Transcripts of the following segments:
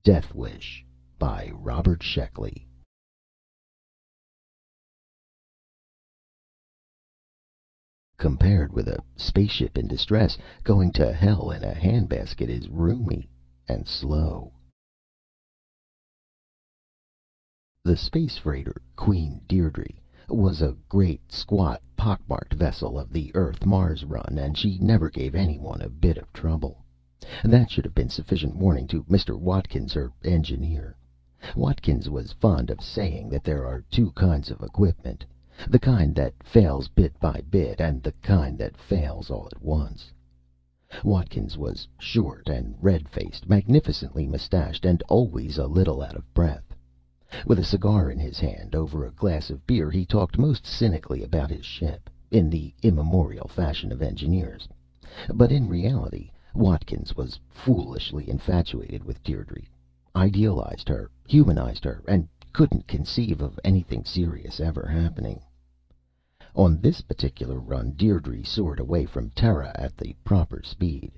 Death Wish by Robert Sheckley. Compared with a spaceship in distress, going to hell in a handbasket is roomy and slow. The space freighter Queen Deirdre was a great, squat, pockmarked vessel of the Earth-Mars run, and she never gave anyone a bit of trouble. That should have been sufficient warning to Mr. Watkins, her engineer. Watkins was fond of saying that there are two kinds of equipment: the kind that fails bit by bit, and the kind that fails all at once. Watkins was short and red-faced, magnificently mustached, and always a little out of breath. With a cigar in his hand, over a glass of beer, he talked most cynically about his ship, in the immemorial fashion of engineers. But in reality, Watkins was foolishly infatuated with Deirdre, idealized her, humanized her, and couldn't conceive of anything serious ever happening. On this particular run, Deirdre soared away from Terra at the proper speed.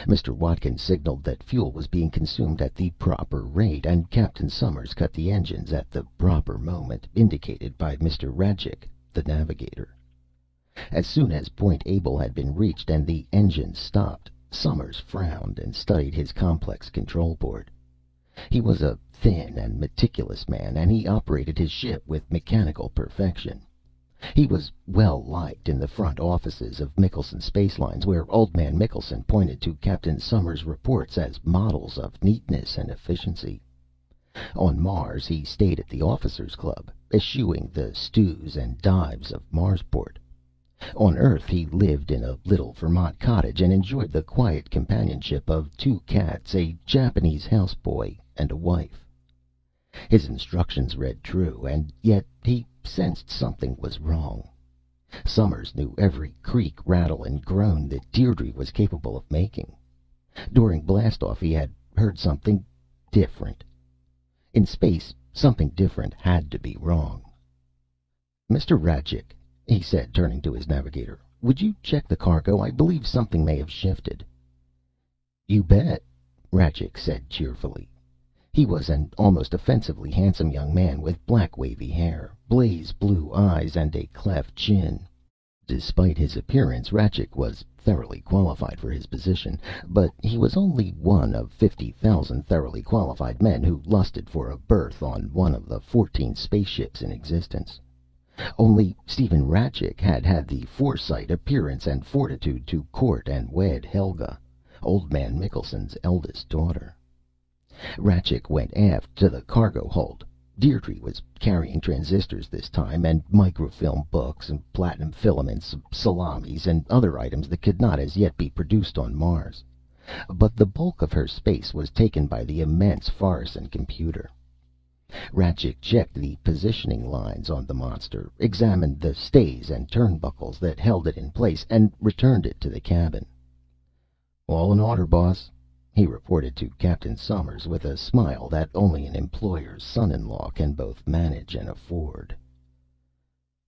Mr. Watkins signaled that fuel was being consumed at the proper rate, and Captain Summers cut the engines at the proper moment, indicated by Mr. Rajcik, the navigator. As soon as Point Able had been reached and the engines stopped, Summers frowned and studied his complex control board. He was a thin and meticulous man, and he operated his ship with mechanical perfection. He was well liked in the front offices of Michelson Spacelines, where Old Man Michelson pointed to Captain Summers' reports as models of neatness and efficiency. On Mars, he stayed at the Officers' Club, eschewing the stews and dives of Marsport. On Earth, he lived in a little Vermont cottage and enjoyed the quiet companionship of two cats, a Japanese houseboy, and a wife. His instructions read true, and yet he sensed something was wrong. Summers knew every creak, rattle, and groan that Deirdre was capable of making. During blastoff, he had heard something different. In space, something different had to be wrong. "Mr. Rajcik," he said, turning to his navigator, "would you check the cargo? I believe something may have shifted." "You bet," Rajcik said cheerfully. He was an almost offensively handsome young man with black wavy hair, blaze blue eyes, and a cleft chin. Despite his appearance, Rajcik was thoroughly qualified for his position, but he was only one of 50,000 thoroughly qualified men who lusted for a berth on one of the 14 spaceships in existence. Only Stephen Rajcik had had the foresight, appearance, and fortitude to court and wed Helga, Old Man Michelson's eldest daughter. Rajcik went aft to the cargo hold. Deirdre was carrying transistors this time, and microfilm books, and platinum filaments, salamis, and other items that could not as yet be produced on Mars. But the bulk of her space was taken by the immense Forreston computer. Rajcik checked the positioning lines on the monster, examined the stays and turnbuckles that held it in place, and returned it to the cabin. "All in order, boss," he reported to Captain Summers with a smile that only an employer's son-in-law can both manage and afford.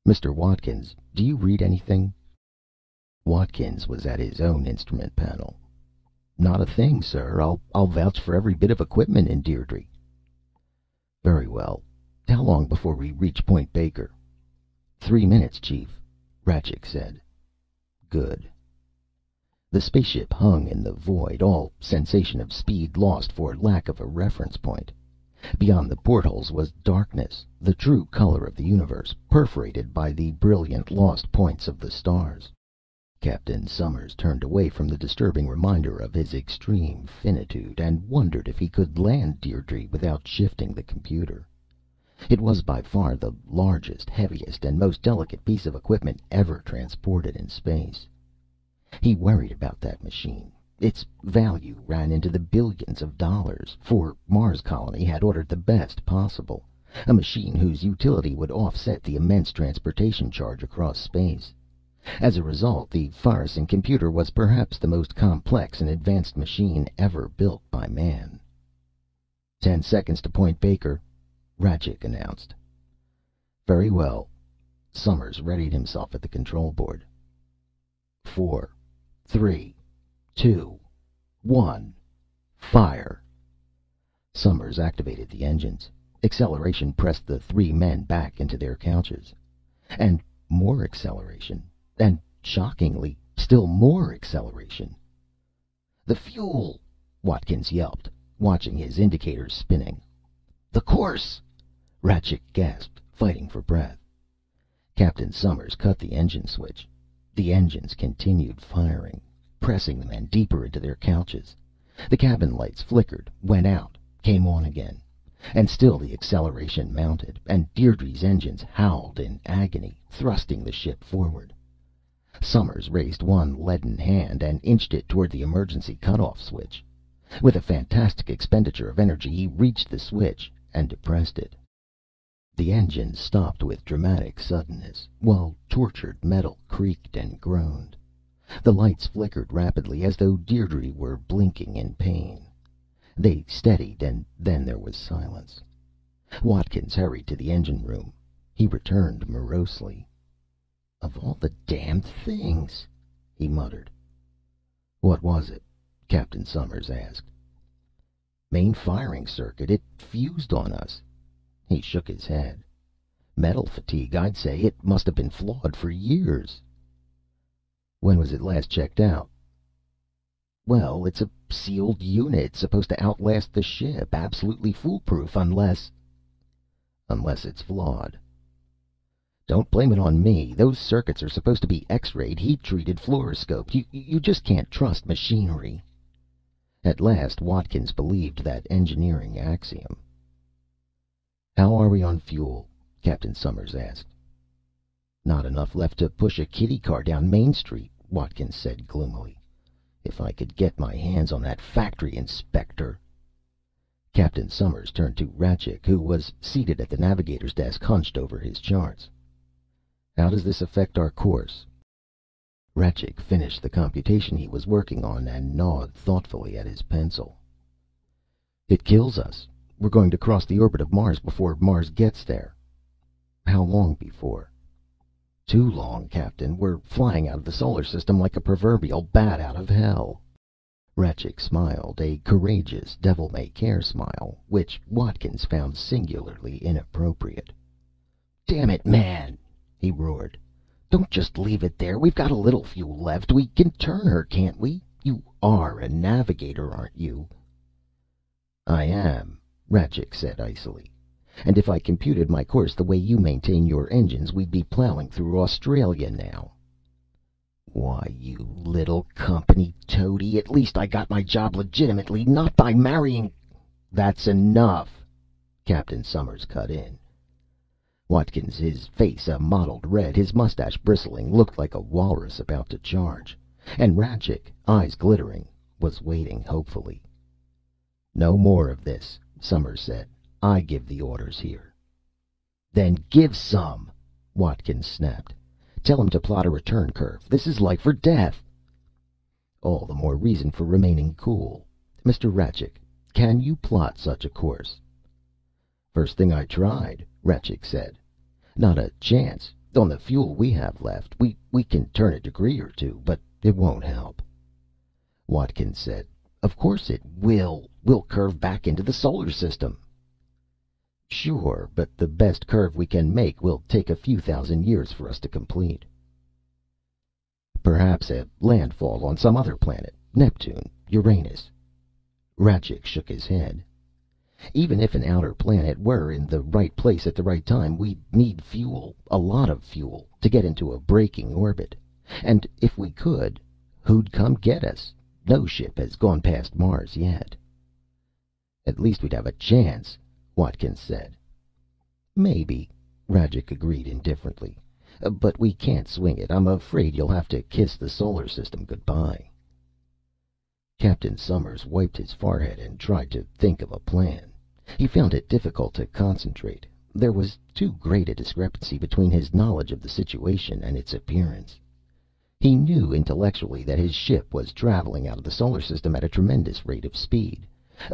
"Mr. Watkins, do you read anything?" Watkins was at his own instrument panel. "Not a thing, sir. I'll vouch for every bit of equipment in Deirdre." "Very well. How long before we reach Point Baker?" "3 minutes, Chief," Rajcik said. "Good." The spaceship hung in the void, all sensation of speed lost for lack of a reference point. Beyond the portholes was darkness, the true color of the universe, perforated by the brilliant lost points of the stars. Captain Summers turned away from the disturbing reminder of his extreme finitude, and wondered if he could land Deirdre without shifting the computer. It was by far the largest, heaviest, and most delicate piece of equipment ever transported in space. He worried about that machine. Its value ran into the billions of dollars, for Mars Colony had ordered the best possible, a machine whose utility would offset the immense transportation charge across space. As a result, the Forreston computer was perhaps the most complex and advanced machine ever built by man. 10 seconds to Point Baker," Rajcik announced. "Very well." Summers readied himself at the control board. 4, 3, 2, 1, fire. Summers activated the engines. Acceleration pressed the three men back into their couches. And more acceleration. And, shockingly, still more acceleration. "The fuel!" Watkins yelped, watching his indicators spinning. "The course!" Rachik gasped, fighting for breath. Captain Summers cut the engine switch. The engines continued firing, pressing the men deeper into their couches. The cabin lights flickered, went out, came on again. And still the acceleration mounted, and Deirdre's engines howled in agony, thrusting the ship forward. Summers raised one leaden hand and inched it toward the emergency cutoff switch. With a fantastic expenditure of energy, he reached the switch and depressed it. The engines stopped with dramatic suddenness, while tortured metal creaked and groaned. The lights flickered rapidly, as though Deirdre were blinking in pain. They steadied, and then there was silence. Watkins hurried to the engine room. He returned morosely. "Of all the damned things," he muttered. "What was it?" Captain Summers asked. "Main firing circuit. It fused on us." He shook his head. "Metal fatigue, I'd say. It must have been flawed for years." "When was it last checked out?" "Well, it's a sealed unit, supposed to outlast the ship. Absolutely foolproof, unless—" "Unless it's flawed." "Don't blame it on me. Those circuits are supposed to be X-rayed, heat-treated, fluoroscoped. You just can't trust machinery." At last Watkins believed that engineering axiom. "How are we on fuel?" Captain Summers asked. "Not enough left to push a kiddie car down Main Street," Watkins said gloomily. "If I could get my hands on that factory inspector." Captain Summers turned to Rachik, who was seated at the navigator's desk, hunched over his charts. "How does this affect our course?" Rachik finished the computation he was working on and gnawed thoughtfully at his pencil. "It kills us. We're going to cross the orbit of Mars before Mars gets there." "How long before?" "Too long, Captain. We're flying out of the solar system like a proverbial bat out of hell." Rachik smiled, a courageous, devil-may-care smile, which Watkins found singularly inappropriate. "Damn it, man!" he roared. "Don't just leave it there. We've got a little fuel left. We can turn her, can't we? You are a navigator, aren't you?" "I am," Rachik said icily. "And if I computed my course the way you maintain your engines, we'd be plowing through Australia now." "Why, you little company toady, at least I got my job legitimately, not by marrying—" "That's enough," Captain Summers cut in. Watkins, his face a mottled red, his mustache bristling, looked like a walrus about to charge. And Rachik, eyes glittering, was waiting hopefully. "No more of this," Summers said. "I give the orders here." "Then give some!" Watkins snapped. "Tell him to plot a return curve. This is life or death." "All the more reason for remaining cool. Mr. Rachik, can you plot such a course?" "First thing I tried," Rachik said. "Not a chance. On the fuel we have left, we can turn a degree or two, but it won't help." Watkins said, "Of course it will. We'll curve back into the solar system." "Sure, but the best curve we can make will take a few thousand years for us to complete." "Perhaps a landfall on some other planet. Neptune, Uranus." Rachik shook his head. "Even if an outer planet were in the right place at the right time, we'd need fuel, a lot of fuel, to get into a braking orbit. And if we could, who'd come get us? No ship has gone past Mars yet." "At least we'd have a chance," Watkins said. "Maybe," Rachik agreed indifferently. "But we can't swing it. I'm afraid you'll have to kiss the solar system goodbye." Captain Summers wiped his forehead and tried to think of a plan. He found it difficult to concentrate. There was too great a discrepancy between his knowledge of the situation and its appearance. He knew intellectually that his ship was traveling out of the solar system at a tremendous rate of speed.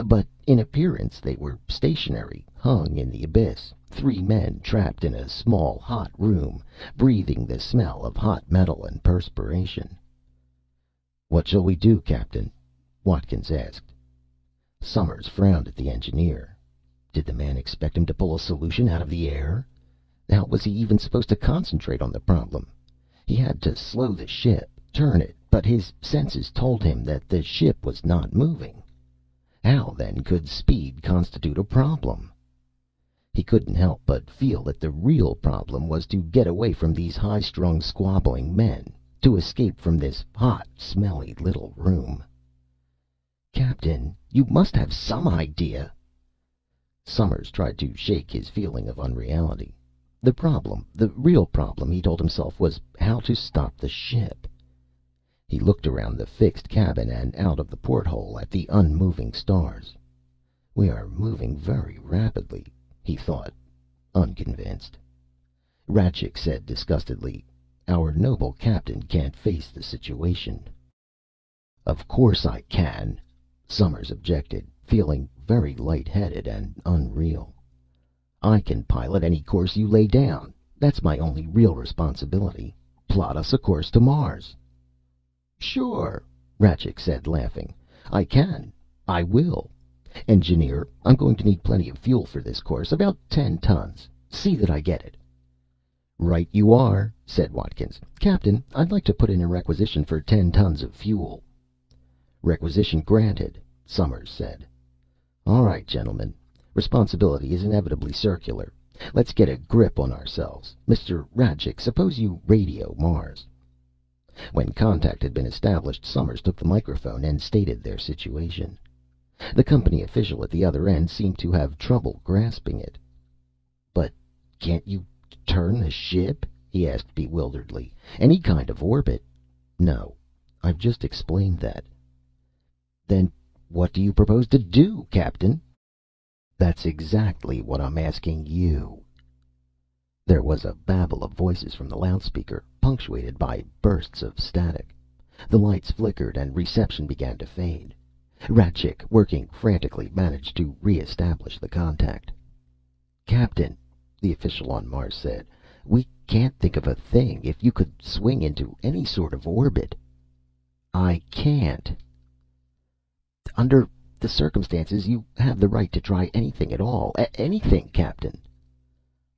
But in appearance they were stationary, hung in the abyss, three men trapped in a small, hot room, breathing the smell of hot metal and perspiration. "What shall we do, Captain?" Watkins asked. Summers frowned at the engineer. Did the man expect him to pull a solution out of the air? How was he even supposed to concentrate on the problem? He had to slow the ship, turn it, but his senses told him that the ship was not moving. How, then, could speed constitute a problem? He couldn't help but feel that the real problem was to get away from these high-strung, squabbling men, to escape from this hot, smelly little room. "Captain, you must have some idea." Summers tried to shake his feeling of unreality. The problem, the real problem, he told himself, was how to stop the ship. He looked around the fixed cabin and out of the porthole at the unmoving stars. "We are moving very rapidly," he thought, unconvinced. Ratchik said disgustedly, "Our noble captain can't face the situation." "Of course I can," Summers objected, feeling very light-headed and unreal. "I can pilot any course you lay down. That's my only real responsibility. Plot us a course to Mars." "Sure," Ratchik said, laughing. "I can. I will. Engineer, I'm going to need plenty of fuel for this course, about 10 tons. See that I get it." "Right you are," said Watkins. "Captain, I'd like to put in a requisition for 10 tons of fuel." "Requisition granted," Summers said. "All right, gentlemen. Responsibility is inevitably circular. Let's get a grip on ourselves. Mr. Ratchik, suppose you radio Mars." When contact had been established, Summers took the microphone and stated their situation. The company official at the other end seemed to have trouble grasping it. "But can't you turn the ship?" he asked bewilderedly. "Any kind of orbit." "No. I've just explained that." "Then what do you propose to do, Captain?" "That's exactly what I'm asking you." There was a babble of voices from the loudspeaker, punctuated by bursts of static. The lights flickered and reception began to fade. Ratchik, working frantically, managed to re-establish the contact. "Captain," the official on Mars said, "we can't think of a thing. If you could swing into any sort of orbit." "I can't." "Under the circumstances, you have the right to try anything at all. Anything, Captain."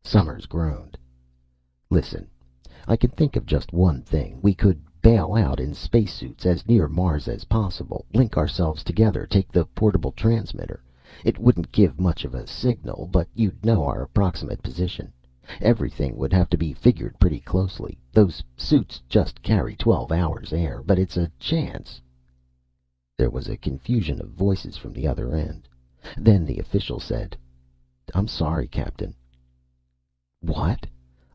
Summers groaned. "Listen, I can think of just one thing. We could bail out in spacesuits as near Mars as possible, link ourselves together, take the portable transmitter. It wouldn't give much of a signal, but you'd know our approximate position. Everything would have to be figured pretty closely. Those suits just carry 12 hours air, but it's a chance." There was a confusion of voices from the other end. Then the official said, "I'm sorry, Captain." "What?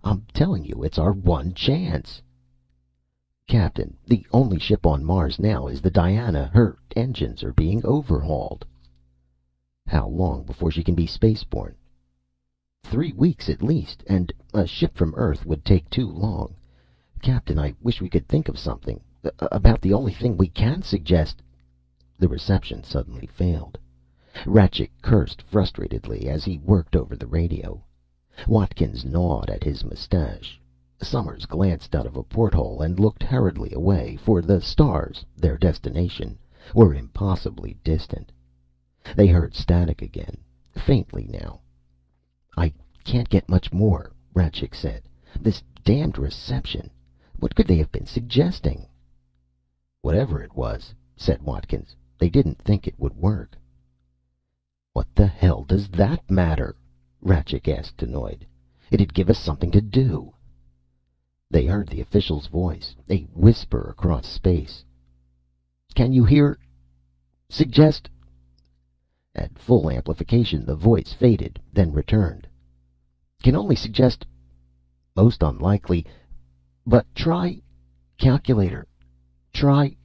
I'm telling you, it's our one chance." "Captain, the only ship on Mars now is the Diana. Her engines are being overhauled." "How long before she can be spaceborne?" 3 weeks at least, and a ship from Earth would take too long. Captain, I wish we could think of something. About the only thing we can suggest." The reception suddenly failed. Ratchik cursed frustratedly as he worked over the radio. Watkins gnawed at his mustache. Summers glanced out of a porthole and looked hurriedly away, for the stars, their destination, were impossibly distant. They heard static again, faintly now. "I can't get much more," Ratchik said. "This damned reception. What could they have been suggesting?" "Whatever it was," said Watkins, "they didn't think it would work." "What the hell does that matter?" Ratchik asked, annoyed. "It'd give us something to do." They heard the official's voice, a whisper across space. "Can you hear? Suggest?" At full amplification, the voice faded, then returned. "Can only suggest most unlikely, but try calculator. Try."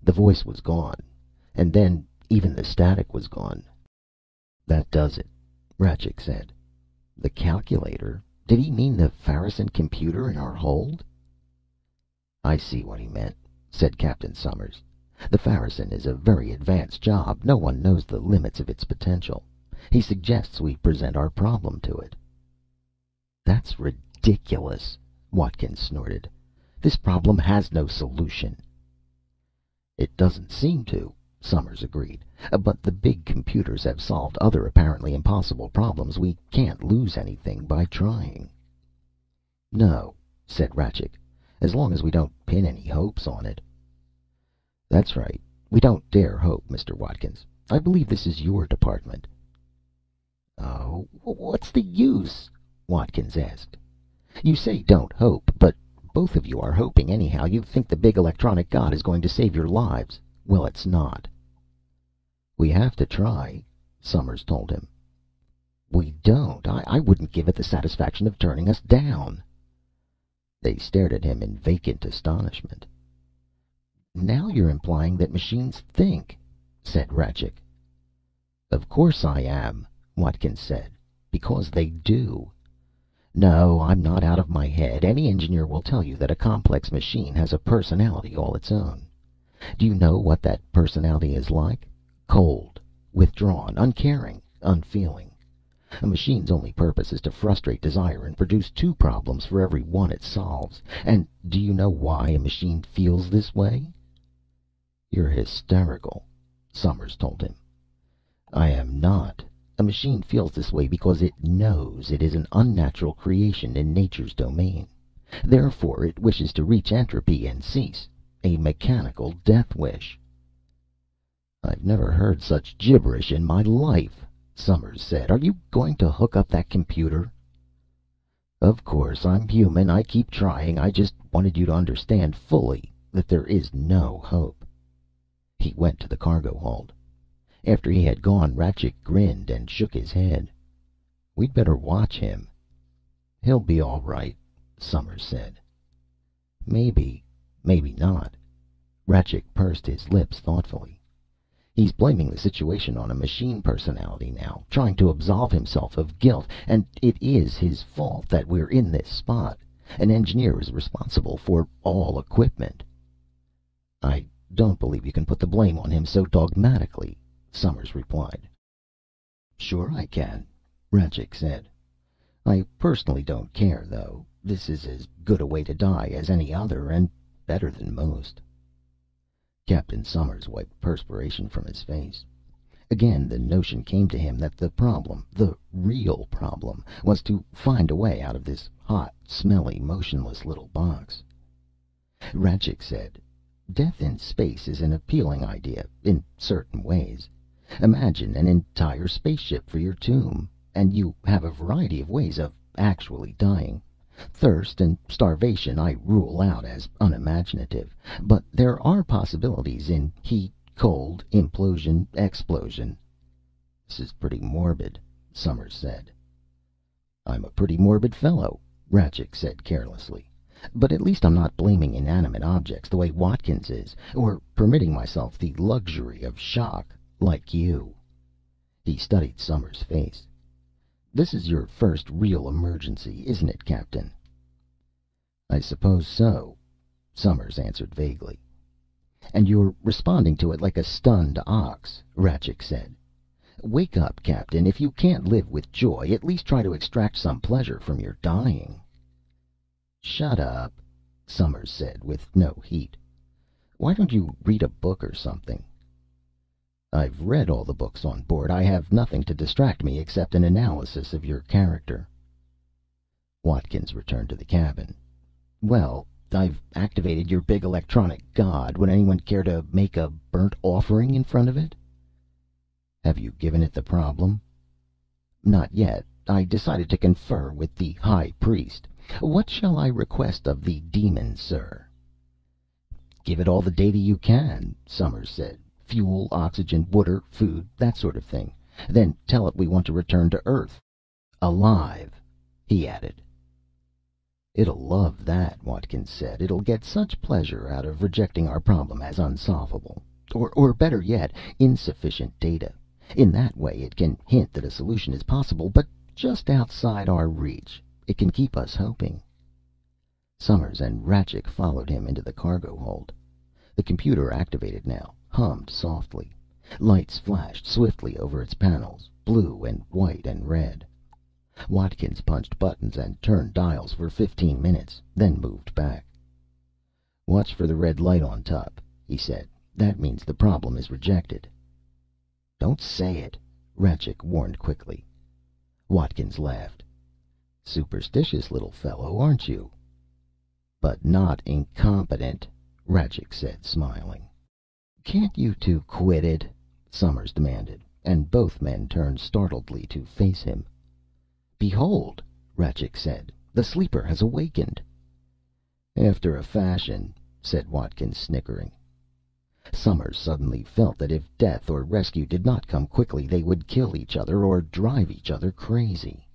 The voice was gone, and then even the static was gone. "That does it," Ratchik said. The calculator? Did he mean the Farason computer in our hold? "I see what he meant," said Captain Summers. "The Farason is a very advanced job. No one knows the limits of its potential. He suggests we present our problem to it." "That's ridiculous," Watkins snorted. "This problem has no solution." "It doesn't seem to," Summers agreed. But the big computers have solved other apparently impossible problems. We can't lose anything by trying. No, said Ratchik, as long as we don't pin any hopes on it. That's right. We don't dare hope, Mr. Watkins. I believe this is your department. Oh, what's the use? Watkins asked. You say don't hope, but both of you are hoping anyhow. You think the big electronic god is going to save your lives. Well, it's not. We have to try, Summers told him. We don't. I wouldn't give it the satisfaction of turning us down. They stared at him in vacant astonishment. Now you're implying that machines think, said Ratchik. Of course I am, Watkins said, because they do. No, I'm not out of my head. Any engineer will tell you that a complex machine has a personality all its own. Do you know what that personality is like? Cold, withdrawn, uncaring, unfeeling. A machine's only purpose is to frustrate desire and produce two problems for every one it solves. And do you know why a machine feels this way? You're hysterical, Summers told him. I am not. A machine feels this way because it knows it is an unnatural creation in nature's domain. Therefore, it wishes to reach entropy and cease. A mechanical death wish. I've never heard such gibberish in my life, Summers said. Are you going to hook up that computer? Of course, I'm human. I keep trying. I just wanted you to understand fully that there is no hope. He went to the cargo hold. After he had gone, Ratchik grinned and shook his head. We'd better watch him. He'll be all right, Summers said. Maybe, maybe not. Ratchik pursed his lips thoughtfully. He's blaming the situation on a machine personality now, trying to absolve himself of guilt, and it is his fault that we're in this spot. An engineer is responsible for all equipment. I don't believe you can put the blame on him so dogmatically, Summers replied. Sure I can, Ratchik said. I personally don't care, though. This is as good a way to die as any other, and better than most. Captain Summers wiped perspiration from his face. Again the notion came to him that the problem, the real problem, was to find a way out of this hot, smelly, motionless little box. Ratchik said, Death in space is an appealing idea, in certain ways. Imagine an entire spaceship for your tomb, and you have a variety of ways of actually dying. Thirst and starvation I rule out as unimaginative, but there are possibilities in heat, cold, implosion, explosion. This is pretty morbid, Summers said. I'm a pretty morbid fellow, Ratchik said carelessly. But at least I'm not blaming inanimate objects the way Watkins is, or permitting myself the luxury of shock like you. He studied Summers' face. This is your first real emergency, isn't it, Captain? I suppose so, Summers answered vaguely. And you're responding to it like a stunned ox, Ratchik said. Wake up, Captain. If you can't live with joy, at least try to extract some pleasure from your dying. Shut up, Summers said with no heat. Why don't you read a book or something? I've read all the books on board. I have nothing to distract me except an analysis of your character. Watkins returned to the cabin. Well, I've activated your big electronic god. Would anyone care to make a burnt offering in front of it? Have you given it the problem? Not yet. I decided to confer with the High Priest. What shall I request of the demon, sir? Give it all the data you can, Summers said. Fuel, oxygen, water, food, that sort of thing. Then tell it we want to return to Earth. Alive, he added. It'll love that, Watkins said. It'll get such pleasure out of rejecting our problem as unsolvable. Or better yet, insufficient data. In that way it can hint that a solution is possible, but just outside our reach. It can keep us hoping. Summers and Ratchik followed him into the cargo hold. The computer, activated now, hummed softly. Lights flashed swiftly over its panels, blue and white and red. Watkins punched buttons and turned dials for 15 minutes, then moved back. Watch for the red light on top, he said. That means the problem is rejected." "Don't say it," Ratchik warned quickly. Watkins laughed. "Superstitious little fellow, aren't you?" "But not incompetent," Ratchik said, smiling. "Can't you two quit it?" Summers demanded, and both men turned startledly to face him. "Behold," Ratchik said, "the sleeper has awakened." "After a fashion," said Watkins, snickering. Summers suddenly felt that if death or rescue did not come quickly, they would kill each other or drive each other crazy.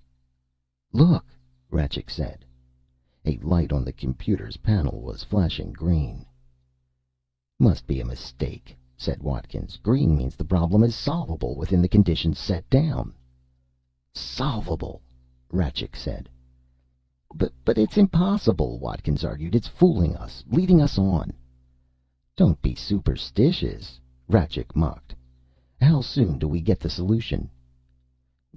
"Look," Ratchik said. A light on the computer's panel was flashing green. "Must be a mistake," said Watkins. "Green means the problem is solvable within the conditions set down." "Solvable," Ratchik said. But it's impossible," Watkins argued. "It's fooling us, leading us on." "Don't be superstitious," Ratchik mocked. "How soon do we get the solution?"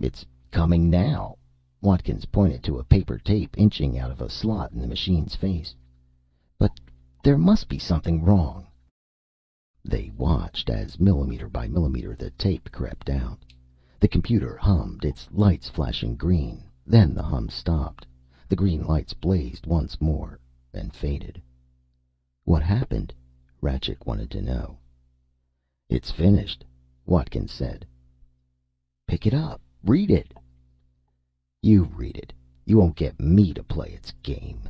"It's coming now." Watkins pointed to a paper tape inching out of a slot in the machine's face. "But there must be something wrong." They watched as millimeter by millimeter the tape crept out. The computer hummed, its lights flashing green. Then the hum stopped. The green lights blazed once more, and faded. "What happened?" Ratchik wanted to know. "It's finished," Watkins said. "Pick it up. Read it." "You read it. You won't get me to play its game."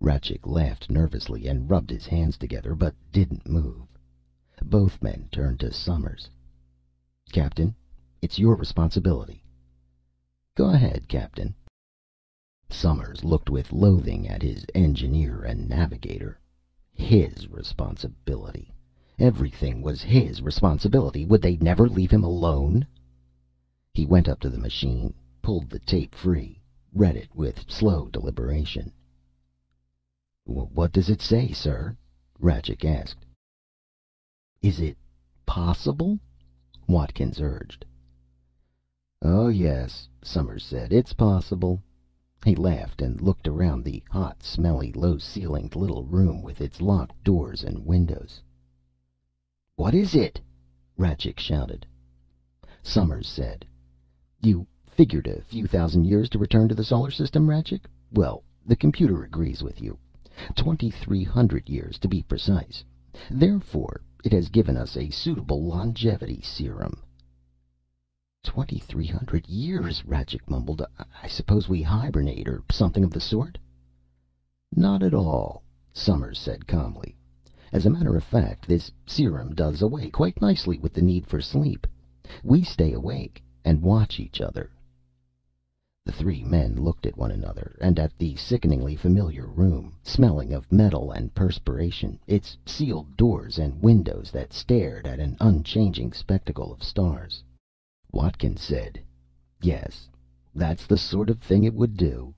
Ratchik laughed nervously and rubbed his hands together, but didn't move. Both men turned to Summers. "Captain, it's your responsibility." "Go ahead, Captain." Summers looked with loathing at his engineer and navigator. His responsibility. Everything was his responsibility. Would they never leave him alone? He went up to the machine, pulled the tape free, read it with slow deliberation. "What does it say, sir?" Ratchik asked. "Is it possible?" Watkins urged. "Oh, yes," Summers said. "It's possible." He laughed and looked around the hot, smelly, low-ceilinged little room with its locked doors and windows. "What is it?" Ratchik shouted. Summers said, "You figured a few thousand years to return to the solar system, Ratchik? Well, the computer agrees with you. 2,300 years, to be precise. Therefore, it has given us a suitable longevity serum." 2,300 years, Ratchik mumbled. "I suppose we hibernate, or something of the sort?" "Not at all," Summers said calmly. "As a matter of fact, this serum does away quite nicely with the need for sleep. We stay awake and watch each other." The three men looked at one another, and at the sickeningly familiar room, smelling of metal and perspiration, its sealed doors and windows that stared at an unchanging spectacle of stars. Watkins said, "Yes, that's the sort of thing it would do."